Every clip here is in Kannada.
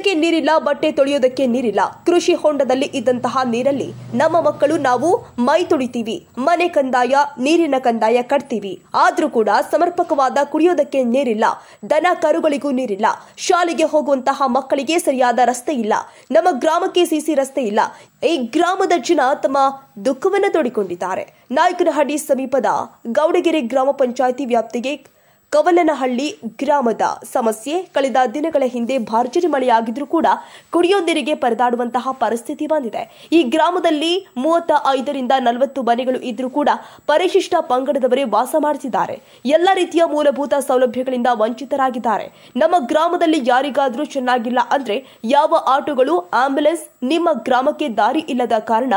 ಕುಡಿಯೋದಕ್ಕೆ ನೀರಿಲ್ಲ, ಬಟ್ಟೆ ತೊಳೆಯೋದಕ್ಕೆ ನೀರಿಲ್ಲ. ಕೃಷಿ ಹೊಂಡದಲ್ಲಿ ಇದ್ದಂತಹ ನೀರಲ್ಲಿ ನಮ್ಮ ಮಕ್ಕಳು ನಾವು ಮೈ ತೊಳಿತೀವಿ, ಮನೆ ಕಂದಾಯ, ನೀರಿನ ಕಂದಾಯ ಕಟ್ತೀವಿ. ಆದ್ರೂ ಕೂಡ ಸಮರ್ಪಕವಾದ ಕುಡಿಯೋದಕ್ಕೆ ನೀರಿಲ್ಲ. ದನ ಕರುಗಳಿಗೂ ನೀರಿಲ್ಲ. ಶಾಲೆಗೆ ಹೋಗುವಂತಹ ಮಕ್ಕಳಿಗೆ ಸರಿಯಾದ ರಸ್ತೆ ಇಲ್ಲ. ನಮ್ಮ ಗ್ರಾಮಕ್ಕೆ ಸಿಸಿ ರಸ್ತೆ ಇಲ್ಲ. ಈ ಗ್ರಾಮದ ಜನ ತಮ್ಮ ದುಃಖವನ್ನು ತೋಡಿಕೊಂಡಿದ್ದಾರೆ. ನಾಯಕನಹಳ್ಳಿ ಸಮೀಪದ ಗೌಡಗೆರೆ ಗ್ರಾಮ ಪಂಚಾಯಿತಿ ವ್ಯಾಪ್ತಿಗೆ ಕವಲನಹಳ್ಳಿ ಗ್ರಾಮದ ಸಮಸ್ಯೆ ಕಳೆದ ದಿನಗಳ ಹಿಂದೆ ಭರ್ಜರಿ ಮಳೆಯಾಗಿದ್ರೂ ಕೂಡ ಕುಡಿಯೋ ನೀರಿಗೆ ಪರದಾಡುವಂತಹ ಪರಿಸ್ಥಿತಿ ಬಂದಿದೆ. ಈ ಗ್ರಾಮದಲ್ಲಿ 35ರಿಂದ 40 ಮನೆಗಳು ಇದ್ರೂ ಕೂಡ ಪರಿಶಿಷ್ಟ ಪಂಗಡದವರೇ ವಾಸ ಮಾಡುತ್ತಿದ್ದಾರೆ. ಎಲ್ಲ ರೀತಿಯ ಮೂಲಭೂತ ಸೌಲಭ್ಯಗಳಿಂದ ವಂಚಿತರಾಗಿದ್ದಾರೆ. ನಮ್ಮ ಗ್ರಾಮದಲ್ಲಿ ಯಾರಿಗಾದ್ರೂ ಚೆನ್ನಾಗಿಲ್ಲ ಅಂದ್ರೆ ಯಾವ ಆಟೋಗಳು, ಆಂಬ್ಯುಲೆನ್ಸ್ ನಿಮ್ಮ ಗ್ರಾಮಕ್ಕೆ ದಾರಿ ಇಲ್ಲದ ಕಾರಣ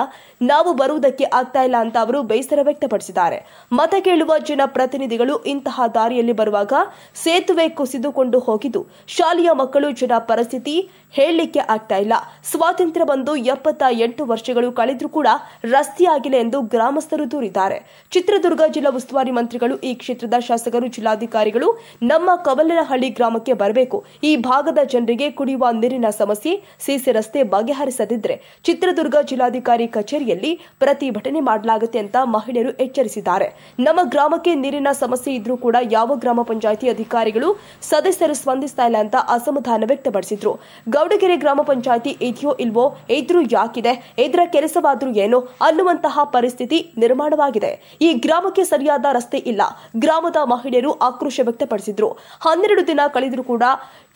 ನಾವು ಬರುವುದಕ್ಕೆ ಆಗ್ತಾ ಇಲ್ಲ ಅಂತ ಅವರು ಬೇಸರ ವ್ಯಕ್ತಪಡಿಸಿದ್ದಾರೆ. ಮತ ಕೇಳುವ ಜನಪ್ರತಿನಿಧಿಗಳು ಇಂತಹ ದಾರಿಯಲ್ಲಿ ಬರುವಾಗ ಸೇತುವೆ ಕುಸಿದುಕೊಂಡು ಹೋಗಿದ್ದು ಶಾಲೆಯ ಮಕ್ಕಳು ಜನ ಪರಿಸ್ಥಿತಿ ಹೇಳಲಿಕ್ಕೆ ಆಗ್ತಾ ಇಲ್ಲ. ಸ್ವಾತಂತ್ರ್ಯ ಬಂದು 78 ವರ್ಷಗಳು ಕಳೆದ್ರೂ ಕೂಡ ರಸ್ತೆಯಾಗಿಲ್ಲ ಎಂದು ಗ್ರಾಮಸ್ಥರು ದೂರಿದ್ದಾರೆ. ಚಿತ್ರದುರ್ಗ ಜಿಲ್ಲಾ ಉಸ್ತುವಾರಿ ಮಂತ್ರಿಗಳು, ಈ ಕ್ಷೇತ್ರದ ಶಾಸಕರು, ಜಿಲ್ಲಾಧಿಕಾರಿಗಳು ನಮ್ಮ ಕವಲನಹಳ್ಳಿ ಗ್ರಾಮಕ್ಕೆ ಬರಬೇಕು. ಈ ಭಾಗದ ಜನರಿಗೆ ಕುಡಿಯುವ ನೀರಿನ ಸಮಸ್ಯೆ, ಸಿಸಿ ರಸ್ತೆ ಬಗೆಹರಿಸದಿದ್ರೆ ಚಿತ್ರದುರ್ಗ ಜಿಲ್ಲಾಧಿಕಾರಿ ಕಚೇರಿಯಲ್ಲಿ ಪ್ರತಿಭಟನೆ ಮಾಡಲಾಗುತ್ತೆ ಅಂತ ಮಹಿಳೆಯರು ಎಚ್ಚರಿಸಿದ್ದಾರೆ. ನಮ್ಮ ಗ್ರಾಮಕ್ಕೆ ನೀರಿನ ಸಮಸ್ಯೆ ಇದ್ರೂ ಕೂಡ ಯಾವ ಗ್ರಾಮ ಪಂಚಾಯಿತಿ ಅಧಿಕಾರಿಗಳು, ಸದಸ್ಯರು ಸ್ಪಂದಿಸ್ತಾ ಇಲ್ಲ ಅಂತ ಅಸಮಾಧಾನ ವ್ಯಕ್ತಪಡಿಸಿದ್ರು. ಗೌಡಗೆರೆ ಗ್ರಾಮ ಪಂಚಾಯಿತಿ ಇದೆಯೋ ಇಲ್ವೋ, ಇದ್ರೂ ಯಾಕಿದೆ, ಇದರ ಕೆಲಸವಾದ್ರೂ ಏನೋ ಅನ್ನುವಂತಹ ಪರಿಸ್ಥಿತಿ ನಿರ್ಮಾಣವಾಗಿದೆ. ಈ ಗ್ರಾಮಕ್ಕೆ ಸರಿಯಾದ ರಸ್ತೆ ಇಲ್ಲ. ಗ್ರಾಮದ ಮಹಿಳೆಯರು ಆಕ್ರೋಶ ವ್ಯಕ್ತಪಡಿಸಿದ್ರು. 12 ದಿನ ಕಳೆದರೂ ಕೂಡ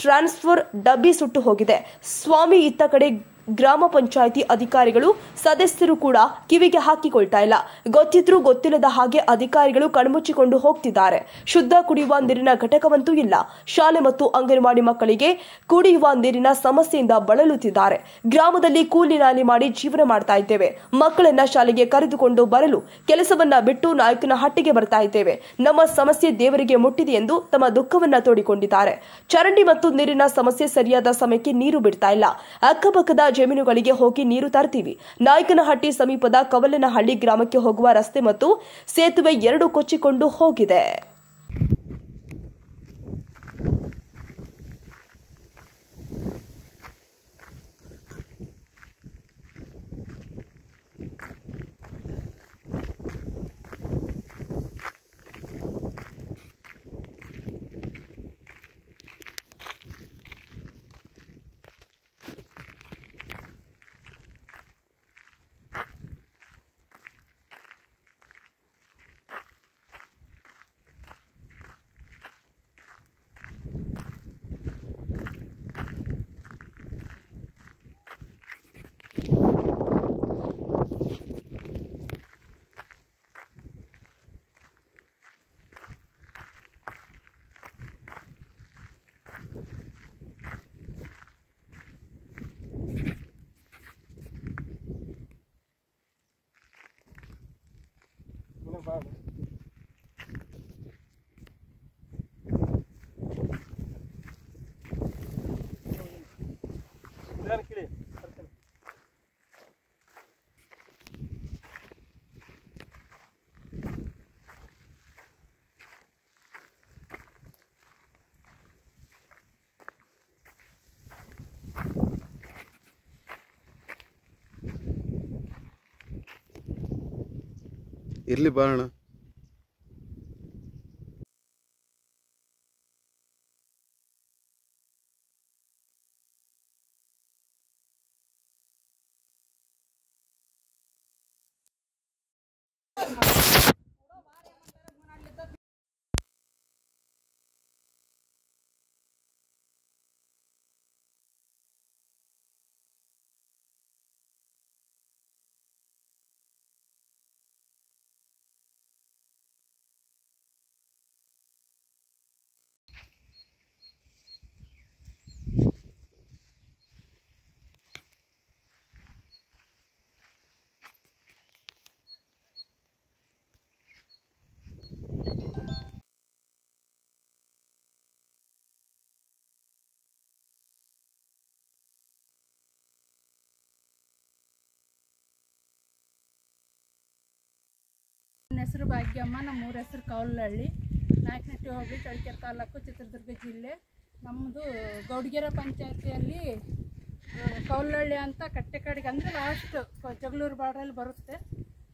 ಟ್ರಾನ್ಸ್ಫರ್ ಡಬ್ಬಿ ಸುಟ್ಟು ಹೋಗಿದೆ. ಸ್ವಾಮಿ, ಇತ್ತ ಕಡೆ ಗ್ರಾಮ ಪಂಚಾಯಿತಿ ಅಧಿಕಾರಿಗಳು, ಸದಸ್ಯರು ಕೂಡ ಕಿವಿಗೆ ಹಾಕಿಕೊಳ್ತಾ ಇಲ್ಲ. ಗೊತ್ತಿದ್ರೂ ಗೊತ್ತಿಲ್ಲದ ಹಾಗೆ ಅಧಿಕಾರಿಗಳು ಕಣ್ಮುಚ್ಚಿಕೊಂಡು ಹೋಗ್ತಿದ್ದಾರೆ. ಶುದ್ಧ ಕುಡಿಯುವ ನೀರಿನ ಘಟಕವಂತೂ ಇಲ್ಲ. ಶಾಲೆ ಮತ್ತು ಅಂಗನವಾಡಿ ಮಕ್ಕಳಿಗೆ ಕುಡಿಯುವ ನೀರಿನ ಸಮಸ್ಯೆಯಿಂದ ಬಳಲುತ್ತಿದ್ದಾರೆ. ಗ್ರಾಮದಲ್ಲಿ ಕೂಲಿ ನಾಲಿ ಮಾಡಿ ಜೀವನ ಮಾಡ್ತಾ ಇದ್ದೇವೆ. ಮಕ್ಕಳನ್ನ ಶಾಲೆಗೆ ಕರೆದುಕೊಂಡು ಬರಲು ಕೆಲಸವನ್ನ ಬಿಟ್ಟು ನಾಯಕನಹಟ್ಟಿಗೆ ಬರ್ತಾ ಇದ್ದೇವೆ. ನಮ್ಮ ಸಮಸ್ಯೆ ದೇವರಿಗೆ ಮುಟ್ಟಿದೆ ಎಂದು ತಮ್ಮ ದುಃಖವನ್ನ ತೋಡಿಕೊಂಡಿದ್ದಾರೆ. ಚರಂಡಿ ಮತ್ತು ನೀರಿನ ಸಮಸ್ಯೆ, ಸರಿಯಾದ ಸಮಯಕ್ಕೆ ನೀರು ಬಿಡ್ತಾ ಇಲ್ಲ. ಅಕ್ಕಪಕ್ಕದ ಜಮೀನುಗಳಿಗೆ ಹೋಗಿ ನೀರು ತರ್ತೀವಿ. ನಾಯಕನಹಟ್ಟಿ ಸಮೀಪದ ಕವಲನಹಳ್ಳಿ ಗ್ರಾಮಕ್ಕೆ ಹೋಗುವ ರಸ್ತೆ ಮತ್ತು ಸೇತುವೆ 2 ಕೊಚ್ಚಿಕೊಂಡು ಹೋಗಿದೆ. ಇರ್ಲಿ ಬಾಣ. ನನ್ನ ಹೆಸರು ಭಾಗ್ಯಮ್ಮ. ನಮ್ಮೂರ ಹೆಸರು ಕವಲಹಳ್ಳಿ, ನಾಯಕನಹಟ್ಟಿ ಹೋಬಳಿ, ಚಳ್ಳಕೆರೆ ತಾಲೂಕು, ಚಿತ್ರದುರ್ಗ ಜಿಲ್ಲೆ. ನಮ್ಮದು ಗೌಡಗೆರೆ ಪಂಚಾಯತಿಯಲ್ಲಿ ಕೌಲಹಳ್ಳಿ ಅಂತ ಕಟ್ಟೆ ಕಡೆಗೆ ಅಂದರೆ ಲಾಸ್ಟ್ ಜಗಳೂರು ಬಾರ್ಡ್ರಲ್ಲಿ ಬರುತ್ತೆ.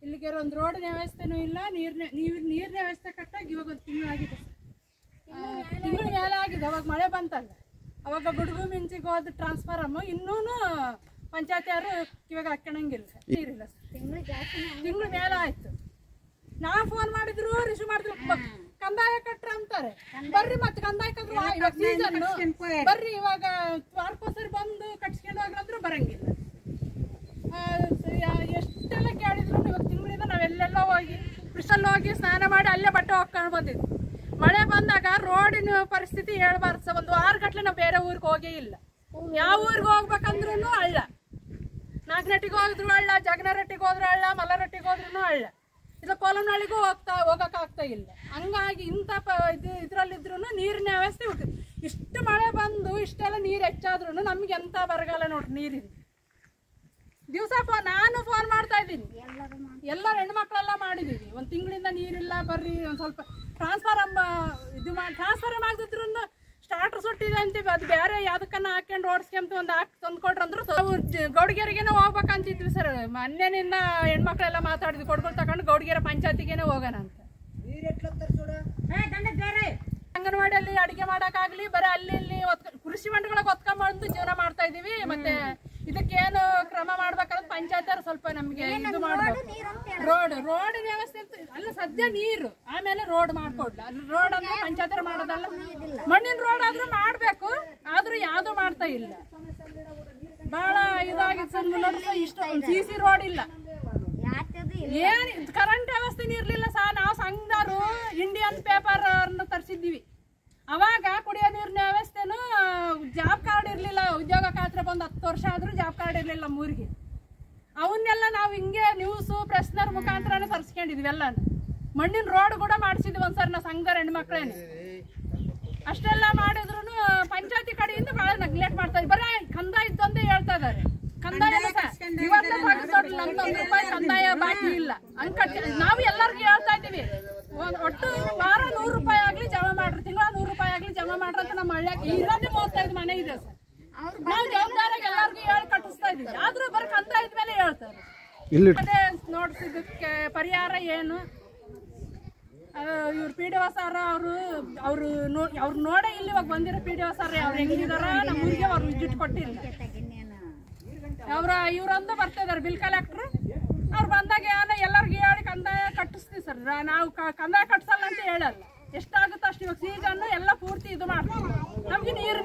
ಇಲ್ಲಿಗೆ ಒಂದು ರೋಡಿನ ವ್ಯವಸ್ಥೆನೂ ಇಲ್ಲ, ನೀರಿನ ವ್ಯವಸ್ಥೆ ಕಟ್ಟಾಗಿ ಇವಾಗ ಒಂದು ತಿಂಗಳಾಗಿದೆ ಸರ್. ತಿಂಗಳ ಮೇಲೆ ಆಗಿದೆ. ಅವಾಗ ಮಳೆ ಬಂತಲ್ಲ, ಅವಾಗ ಗುಡುಗು ಮಿಂಚಿಗೆ ಹೋದ ಟ್ರಾನ್ಸ್ಫಾರಮ್ಮು ಇನ್ನೂ ಪಂಚಾಯತಿಯವರು ಕಿವಾಗ ಹಾಕ್ಕೊಳಂಗಿಲ್ಲ ಸರ್, ನೀರಿಲ್ಲ ಸರ್. ತಿಂಗಳ ಮೇಲೆ ಆಯಿತು. ನಾವು ಫೋನ್ ಮಾಡಿದ್ರು ರಿಸೀವ್ ಮಾಡಿದ್ರು, ಕಂದಾಯ ಕಟ್ರ ಅಂತಾರೆ. ಬರ್ರಿ ಮತ್ತೆ ಕಂದಾಯ ಕಟ್ರು, ಇವಾಗ ಸೀಸನ್ ಬರ್ರಿ, ಇವಾಗ ವಾರಕ್ಕೋಸರಿ ಬಂದು ಕಟ್ಸ್ಕೊಂಡು ಹೋಗ್ರಂದ್ರೂ ಬರಂಗಿಲ್ಲ. ಎಷ್ಟೆಲ್ಲ ಕೇಳಿದ್ರು ಇವಾಗ ತಿಂಗಳಿಂದ ನಾವೆಲ್ಲೆಲ್ಲ ಹೋಗಿ ಬ್ರಿಸ್ಟಲ್ ಹೋಗಿ ಸ್ನಾನ ಮಾಡಿ ಅಲ್ಲೇ ಬಟ್ಟೆ ಹಾಕೊಂಡು ಬಂದಿದ್ವಿ. ಮಳೆ ಬಂದಾಗ ರೋಡಿನ ಪರಿಸ್ಥಿತಿ ಹೇಳ್ಬಾರ್ದು ಸರ್. ಒಂದು 6 ಗಂಟೆ ನಾವು ಬೇರೆ ಊರಿಗೆ ಹೋಗೇ ಇಲ್ಲ. ಯಾವ ಊರಿಗೆ ಹೋಗ್ಬೇಕಂದ್ರೂ ಹಳ್ಳ, ನಾಗನಟ್ಟಿಗೆ ಹೋಗಿದ್ರು ಹಳ್ಳ, ಜಗನರಟ್ಟಿಗೆ ಹೋದ್ರು ಹಳ್ಳ, ಮಲ್ಲರಟ್ಟಿಗೆ ಹೋದ್ರೂ ಹಳ್ಳ. ಇಲ್ಲ ಕೋಲನಹಳ್ಳಿಗೂ ಹೋಗೋಕ್ಕಾಗ್ತಾ ಇಲ್ಲ. ಹಂಗಾಗಿ ಇಂಥ ಇದರಲ್ಲಿದ್ರೂ ನೀರಿನ ವ್ಯವಸ್ಥೆ ಇಷ್ಟು ಮಳೆ ಬಂದು ಇಷ್ಟೆಲ್ಲ ನೀರು ಹೆಚ್ಚಾದ್ರೂ ನಮ್ಗೆ ಎಂಥ ಬರಗಾಲ ನೋಡ್ರಿ ನೀರಿನ. ದಿವಸ ನಾನು ಫೋನ್ ಮಾಡ್ತಾ ಇದ್ದೀನಿ, ಎಲ್ಲ ಹೆಣ್ಮಕ್ಳೆಲ್ಲ ಮಾಡಿದ್ದೀವಿ. ಒಂದು ತಿಂಗಳಿಂದ ನೀರಿಲ್ಲ, ಬರ್ರಿ ಒಂದು ಸ್ವಲ್ಪ ಟ್ರಾನ್ಸ್ಫಾರಮ್ ಟ್ರಾನ್ಸ್ಫಾರಮ್ ಆಗಿದ್ರು ಸ್ಟಾರ್ಟರ್ ಸುಟ್ಟಿದೆ ಅಂತೀವಿ. ಅದು ಬೇರೆ ಯಾವುದಕ್ಕನ್ನ ಹಾಕೊಂಡು ಓಡಿಸ್ಕೊಂತ ಒಂದು ತಂದು ಕೊಟ್ರಂದ್ರು ಗೌಡಗೆರೆಗೇನೆ ಹೋಗ್ಬೇಕಂತಿದ್ವಿ ಸರ್. ಮೊನ್ನೆನಿಂದ ಹೆಣ್ಮಕ್ಳೆಲ್ಲ ಮಾತಾಡಿದ್ವಿ, ಕೊಡ್ಕೊಂಡು ತಗೊಂಡು ಗೌಡಗೆರೆ ಪಂಚಾಯತಿಗೇನೆ ಹೋಗೋಣ ಅಂತ. ಅಂಗನವಾಡಿಯಲ್ಲಿ ಅಡುಗೆ ಮಾಡೋಕ್ಕಾಗಲಿ ಬರೀ ಅಲ್ಲಿ ಕೃಷಿ ಹೊಂಡಗಳಿಗೆ ಹೊತ್ಕೊಂಡ್ಬಂದು ಜೀವನ ಮಾಡ್ತಾ ಇದೀವಿ. ಮತ್ತೆ ಇದಕ್ಕೇನು ಕ್ರಮ ಮಾಡ್ಬೇಕಂದ್ರೆ ಪಂಚಾಯತ್ ಸ್ವಲ್ಪ ನಮಗೆ ಇದು ಮಾಡ್ಬೇಕು. ರೋಡ್ ವ್ಯವಸ್ಥೆ ಅಲ್ಲ, ಸದ್ಯ ನೀರು ಆಮೇಲೆ ರೋಡ್ ಮಾಡ್ಕೊಡ್ಲ. ರೋಡ್ ಅಂದ್ರೆ ಪಂಚಾಯತ್ ಮಾಡೋದಲ್ಲ, ಮಣ್ಣಿನ ರೋಡ್ ಆದ್ರೂ ಮಾಡ್ಬೇಕು, ಆದ್ರೂ ಯಾವ್ದು ಮಾಡ್ತಾ ಇಲ್ಲ. ಬಹಳ ಇದಾಗಿತ್ತು ನೋಡ್ರಿ. ಇಷ್ಟು CC ರೋಡ್ ಇಲ್ಲ, ಏನ್ ಕರೆಂಟ್ ವ್ಯವಸ್ಥೆ ಇರ್ಲಿಲ್ಲ ಸಹ. ನಾವು ಸಂಘದವರು ಇಂಡಿಯನ್ ಪೇಪರ್ ತರಿಸಿದ್ದೀವಿ. ಅವಾಗ ಕುಡಿಯೋ ನೀರಿನ ವ್ಯವಸ್ಥೆನೂ ಜಾಬ್ ಕಾರ್ಡ್ ಇರಲಿಲ್ಲ. ಉದ್ಯೋಗ ಖಾತ್ರಿ ಬಂದು 10 ವರ್ಷ ಆದ್ರೂ ಜಾಬ್ ಕಾರ್ಡ್ ಇರಲಿಲ್ಲ ಊರಿಗೆ. ಅವನ್ನೆಲ್ಲ ನಾವು ಹಿಂಗೆ ನ್ಯೂಸು ಪ್ರೆಸ್ನರ್ ಮುಖಾಂತರನೇ ತರಿಸ್ಕೊಂಡಿದ್ವಿ. ಎಲ್ಲ ಮಣ್ಣಿನ ರೋಡ್ ಕೂಡ ಮಾಡಿಸಿದ್ವಿ ಒಂದ್ಸರಿ ನಾವು ಸಂಘದ ಹೆಣ್ಮಕ್ಳೇನೆ. ಅಷ್ಟೆಲ್ಲ ಮಾಡಿದ್ರು ಪಂಚಾಯತಿ ಕಡೆಯಿಂದ ಬಹಳ ನೆಗ್ಲೆಕ್ಟ್ ಮಾಡ್ತಾ ಇದ್ವಿ. ಬರೀ ಕಂದಾಯ ಇದ್ದಂತೆ ಹೇಳ್ತಾ ಇದಾರೆ. ಕಂದಾಯ ₹1 ಕಂದಾಯ ಬಾಕಿ ಇಲ್ಲ ಹಂಗ ನಾವು ಎಲ್ಲರಿಗೂ ಹೇಳ್ತಾ ಇದ್ದೀವಿ. ಒಟ್ಟು ವಾರ ₹100 ಆಗ್ಲಿ ಜಮಾ ಮಾಡ್ರಿ, ತಿಂಗಳ ₹100 ಆಗ್ಲಿ ಜಮಾ ಮಾಡ್ರಿ ಅಂತ ನಮ್ಮ ಹಳ್ಳಿಯಾಗ ಇರೋದೇ 35 ಮನೆ ಇದೆ ಸರ್. ನಾವು ಜವಾಬ್ದಾರಿಯಾಗಿ ಎಲ್ಲರಿಗೂ ಹೇಳಿ ಕಟ್ಟಿಸ್ತಾ ಇದೀವಿ. ಆದ್ರೂ ಬರೀ ಕಂದಾಯದ ಮೇಲೆ ಹೇಳ್ತಾರೆ. ಅದೇ ನೋಡ್ಸಿದ್ದಕ್ಕೆ ಪರಿಹಾರ ಏನು? ಇವ್ರು PDO ಸರ್ ಅವ್ರು ನೋಡೇ ಇಲ್ಲಿ ಇವಾಗ ಬಂದಿರೋ PDO ಸರ್ ಅವ್ರು ಹೆಂಗಿದಾರ, ನಮ್ಮ ಊರಿಗೆ ಅವ್ರು ವಿಸಿಟ್ ಕೊಟ್ಟಿಲ್ಲ. ಇವ್ರೊಂದು ಬರ್ತಾ ಇದಾರೆ ಬಿಲ್ ಕಲೆಕ್ಟ್ರು. ಅವ್ರು ಬಂದಾಗ ಎಲ್ಲರಿಗೂ ಹೇಳಿ ಕಂದಾಯ ಕಟ್ಟಿಸ್ತೀವಿ ಸರ್. ನಾವು ಕಂದಾಯ ಕಟ್ಸಲ್ಲ ಅಂತ ಹೇಳಲ್ಲ, ಎಷ್ಟಾಗುತ್ತೋ ಅಷ್ಟು. ಇವಾಗ ಸೀಸನ್ ಎಲ್ಲ ಪೂರ್ತಿ ಇದು ಮಾಡ್ತೀವಿ. ನಮ್ಗೆ ನೀರಿನ